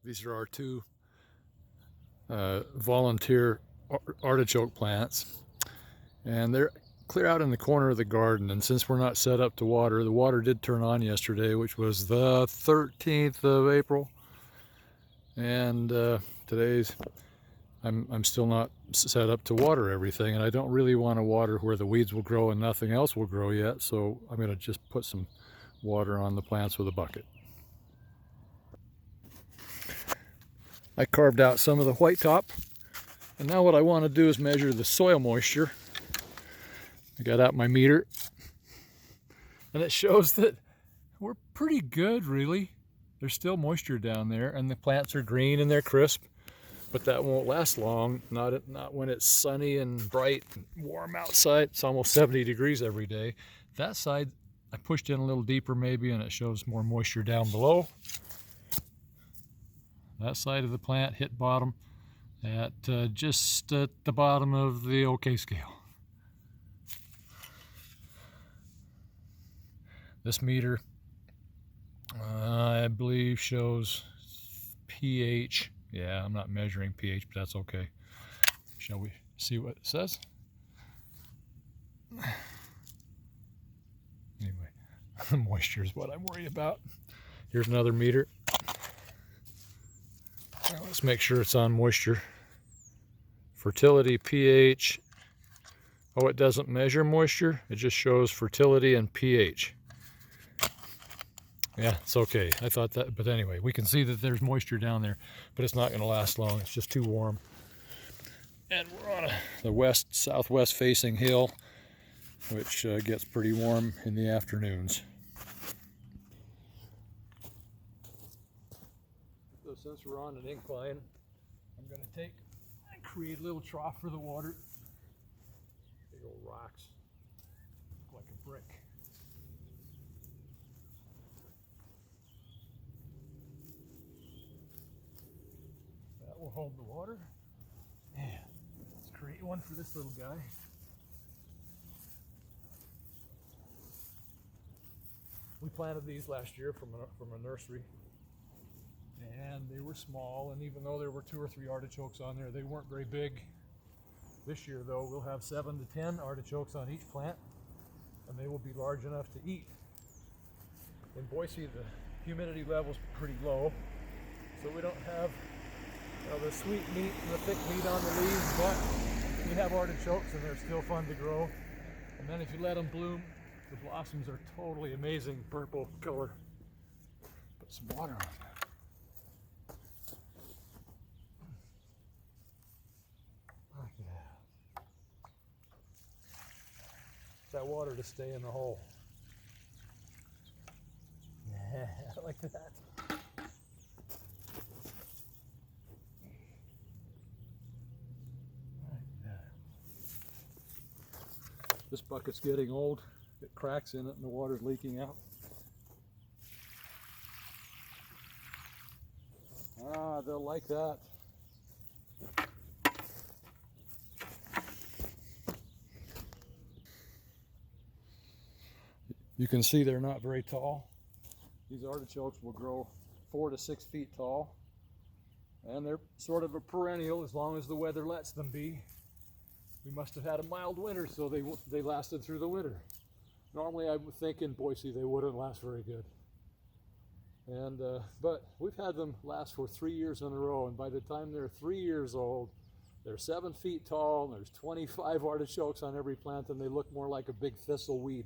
These are our two volunteer artichoke plants, and they're clear out in the corner of the garden. And since we're not set up to water, the water did turn on yesterday, which was the 13th of April, and today's I'm still not set up to water everything, and I don't really want to water where the weeds will grow and nothing else will grow yet, so I'm going to just put some water on the plants with a bucket. I carved out some of the white top, and now what I want to do is measure the soil moisture. I got out my meter, and it shows that we're pretty good, really. There's still moisture down there, and the plants are green and they're crisp, but that won't last long, not when it's sunny and bright and warm outside. It's almost 70 degrees every day. That side, I pushed in a little deeper maybe, and it shows more moisture down below. That side of the plant hit bottom at just at the bottom of the OK scale. This meter, I believe, shows pH. Yeah, I'm not measuring pH, but that's okay. Shall we see what it says? Anyway, moisture is what I'm worried about. Here's another meter. Now let's make sure it's on moisture. Fertility, pH. Oh, it doesn't measure moisture. It just shows fertility and pH. Yeah, it's okay. I thought that, but anyway, we can see that there's moisture down there, but it's not going to last long. It's just too warm. And we're on the southwest facing hill, which gets pretty warm in the afternoons. So since we're on an incline, I'm going to take and create a little trough for the water. Big old rocks, look like a brick. That will hold the water. And let's create one for this little guy. We planted these last year from a nursery, and they were small, and even though there were 2 or 3 artichokes on there, they weren't very big. This year though, we'll have 7 to 10 artichokes on each plant, and they will be large enough to eat. In Boise, the humidity level's pretty low, so we don't have the sweet meat and the thick meat on the leaves, but we have artichokes and they're still fun to grow. And then if you let them bloom, the blossoms are totally amazing purple color. Put some water on that. Like that. That water to stay in the hole. Yeah, like that. This bucket's getting old. It cracks in it and the water's leaking out. Ah, they'll like that. You can see they're not very tall. These artichokes will grow 4 to 6 feet tall, and they're sort of a perennial as long as the weather lets them be. We must have had a mild winter, so they lasted through the winter. Normally I would think in Boise they wouldn't last very good. And but we've had them last for 3 years in a row, and by the time they're 3 years old, they're 7 feet tall, and there's 25 artichokes on every plant, and they look more like a big thistle weed